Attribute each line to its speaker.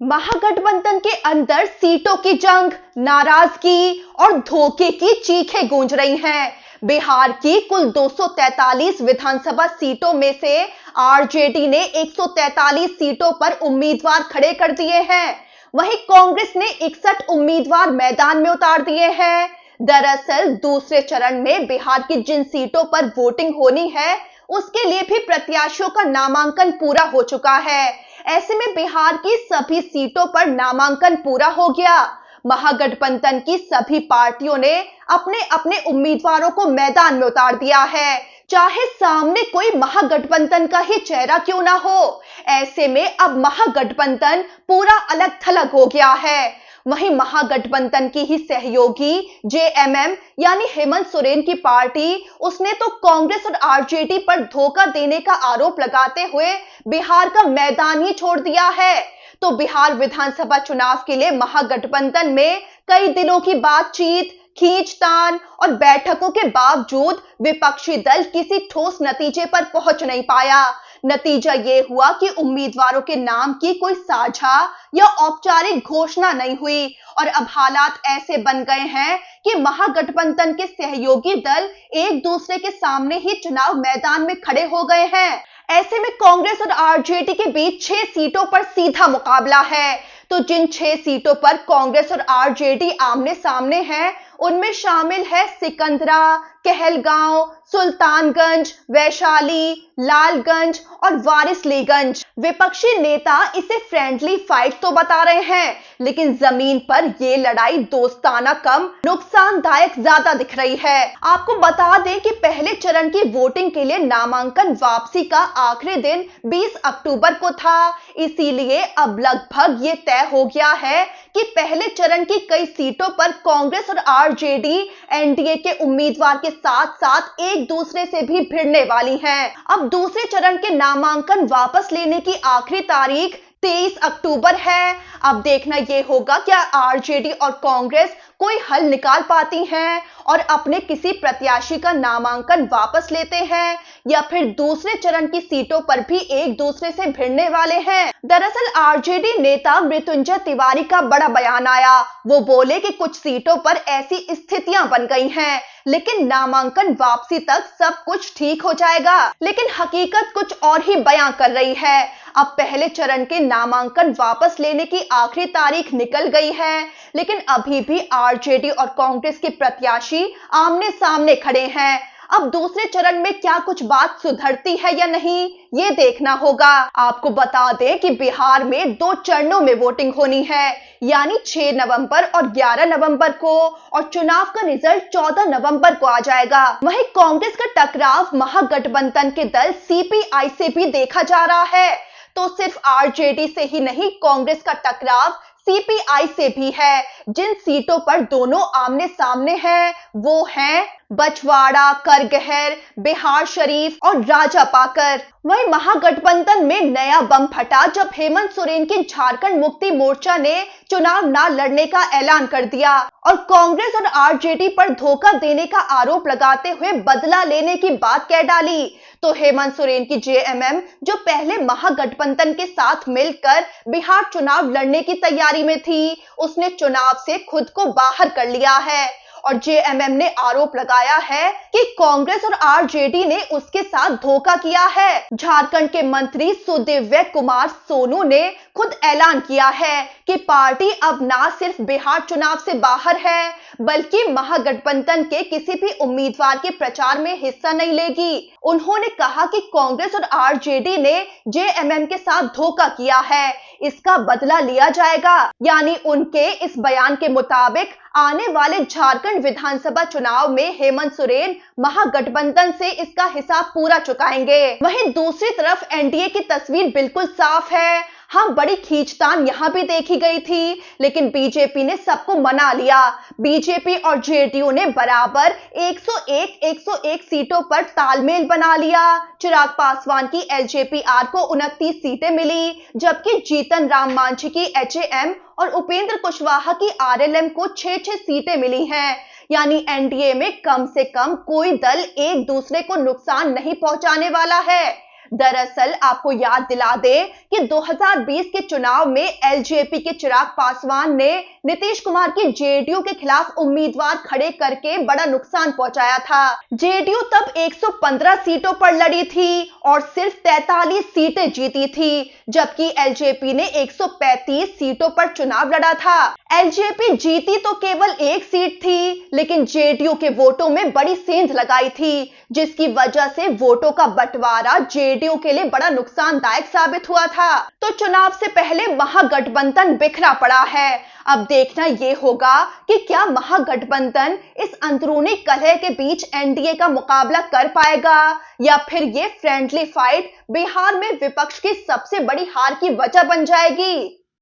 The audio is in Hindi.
Speaker 1: महागठबंधन के अंदर सीटों की जंग, नाराजगी और धोखे की चीखें गूंज रही हैं। बिहार की कुल 243 विधानसभा सीटों में से आरजेडी ने 143 सीटों पर उम्मीदवार खड़े कर दिए हैं। वहीं कांग्रेस ने 61 उम्मीदवार मैदान में उतार दिए हैं। दरअसल दूसरे चरण में बिहार की जिन सीटों पर वोटिंग होनी है, उसके लिए भी प्रत्याशियों का नामांकन पूरा हो चुका है। ऐसे में बिहार की सभी सीटों पर नामांकन पूरा हो गया। महागठबंधन की सभी पार्टियों ने अपने अपने उम्मीदवारों को मैदान में उतार दिया है, चाहे सामने कोई महागठबंधन का ही चेहरा क्यों ना हो। ऐसे में अब महागठबंधन पूरा अलग थलग हो गया है। वहीं महागठबंधन की ही सहयोगी जेएमएम यानी हेमंत सोरेन की पार्टी, उसने तो कांग्रेस और आरजेडी पर धोखा देने का आरोप लगाते हुए बिहार का मैदान ही छोड़ दिया है। तो बिहार विधानसभा चुनाव के लिए महागठबंधन में कई दिनों की बातचीत, खींचतान और बैठकों के बावजूद विपक्षी दल किसी ठोस नतीजे पर पहुंच नहीं पाया। नतीजा ये हुआ कि उम्मीदवारों के नाम की कोई साझा या औपचारिक घोषणा नहीं हुई और अब हालात ऐसे बन गए हैं कि महागठबंधन के सहयोगी दल एक दूसरे के सामने ही चुनाव मैदान में खड़े हो गए हैं। ऐसे में कांग्रेस और आरजेडी के बीच 6 सीटों पर सीधा मुकाबला है। तो जिन 6 सीटों पर कांग्रेस और आरजेडी आमने सामने हैं, उनमें शामिल है सिकंदरा, कहलगांव, सुल्तानगंज, वैशाली, लालगंज और वारिसलीगंज। विपक्षी नेता इसे फ्रेंडली फाइट तो बता रहे हैं, लेकिन जमीन पर ये लड़ाई दोस्ताना कम नुकसानदायक ज्यादा दिख रही है। आपको बता दें कि पहले चरण की वोटिंग के लिए नामांकन वापसी का आखिरी दिन 20 अक्टूबर को था। इसीलिए अब लगभग ये तय हो गया है कि पहले चरण की कई सीटों पर कांग्रेस और आरजेडी एनडीए के उम्मीदवार के साथ साथ एक दूसरे से भी भिड़ने वाली हैं। अब दूसरे चरण के नामांकन वापस लेने की आखिरी तारीख 23 अक्टूबर है। अब देखना यह होगा क्या आरजेडी और कांग्रेस कोई हल निकाल पाती हैं और अपने किसी प्रत्याशी का नामांकन वापस लेते हैं, या फिर दूसरे चरण की सीटों पर भी एक दूसरे से भिड़ने वाले हैं। दरअसल आरजेडी नेता मृत्युंजय तिवारी का बड़ा बयान आया। वो बोले कि कुछ सीटों पर ऐसी स्थितियां बन गई हैं, लेकिन नामांकन वापसी तक सब कुछ ठीक हो जाएगा। लेकिन हकीकत कुछ और ही बयां कर रही है। अब पहले चरण के नामांकन वापस लेने की आखिरी तारीख निकल गई है, लेकिन अभी भी आरजेडी और कांग्रेस के प्रत्याशी आमने सामने खड़े हैं। अब दूसरे चरण में क्या कुछ बात सुधरती है या नहीं, ये देखना होगा। आपको बता दें कि बिहार में 2 चरणों में वोटिंग होनी है, यानी 6 नवंबर और 11 नवंबर को, और चुनाव का रिजल्ट 14 नवंबर को आ जाएगा। वहीं कांग्रेस का टकराव महागठबंधन के दल सीपीआई से भी देखा जा रहा है। तो सिर्फ आरजेडी से ही नहीं, कांग्रेस का टकराव सीपीआई से भी है। जिन सीटों पर दोनों आमने सामने हैं, वो हैं बछवाड़ा, करगहर, बिहार शरीफ और राजापाकर। वहीं महागठबंधन में नया बम फटा जब हेमंत सोरेन की झारखंड मुक्ति मोर्चा ने चुनाव न लड़ने का ऐलान कर दिया और कांग्रेस और आरजेडी पर धोखा देने का आरोप लगाते हुए बदला लेने की बात कह डाली। तो हेमंत सोरेन की जेएमएम, जो पहले महागठबंधन के साथ मिलकर बिहार चुनाव लड़ने की तैयारी में थी, उसने चुनाव से खुद को बाहर कर लिया है। और जेएमएम ने आरोप लगाया है कि कांग्रेस और आरजेडी ने उसके साथ धोखा किया है। झारखंड के मंत्री सुदिव्य कुमार सोनू ने खुद ऐलान किया है कि पार्टी अब ना सिर्फ बिहार चुनाव से बाहर है, बल्कि महागठबंधन के किसी भी उम्मीदवार के प्रचार में हिस्सा नहीं लेगी। उन्होंने कहा कि कांग्रेस और आरजेडी ने जेएमएम के साथ धोखा किया है, इसका बदला लिया जाएगा। यानी उनके इस बयान के मुताबिक आने वाले झारखंड विधानसभा चुनाव में हेमंत सोरेन महागठबंधन से इसका हिसाब पूरा चुकाएंगे। वहीं दूसरी तरफ एनडीए की तस्वीर बिल्कुल साफ है। हाँ, बड़ी खींचतान यहां भी देखी गई थी, लेकिन बीजेपी ने सबको मना लिया। बीजेपी और जेडीयू ने बराबर 101 सीटों पर तालमेल बना लिया। चिराग पासवान की एलजेपीआर को 29 सीटें मिली, जबकि जीतन राम मांझी की एचएएम और उपेंद्र कुशवाहा की आरएलएम को 6 सीटें मिली हैं। यानी एनडीए में कम से कम कोई दल एक दूसरे को नुकसान नहीं पहुंचाने वाला है। दरअसल आपको याद दिला दे कि 2020 के चुनाव में एलजेपी के चिराग पासवान ने नीतीश कुमार की जेडीयू के खिलाफ उम्मीदवार खड़े करके बड़ा नुकसान पहुंचाया था। जेडीयू तब 115 सीटों पर लड़ी थी और सिर्फ 43 सीटें जीती थी, जबकि एलजेपी ने 135 सीटों पर चुनाव लड़ा था। एलजेपी जीती तो केवल एक सीट थी, लेकिन जेडीयू के वोटों में बड़ी सेंध लगाई थी, जिसकी वजह से वोटों का बंटवारा जेडीयू के लिए बड़ा नुकसानदायक साबित हुआ था। तो चुनाव से पहले महागठबंधन बिखरा पड़ा है। अब देखना यह होगा कि क्या महागठबंधन इस अंदरूनी कलह के बीच एनडीए का मुकाबला कर पाएगा, या फिर ये फ्रेंडली फाइट बिहार में विपक्ष की सबसे बड़ी हार की वजह बन जाएगी।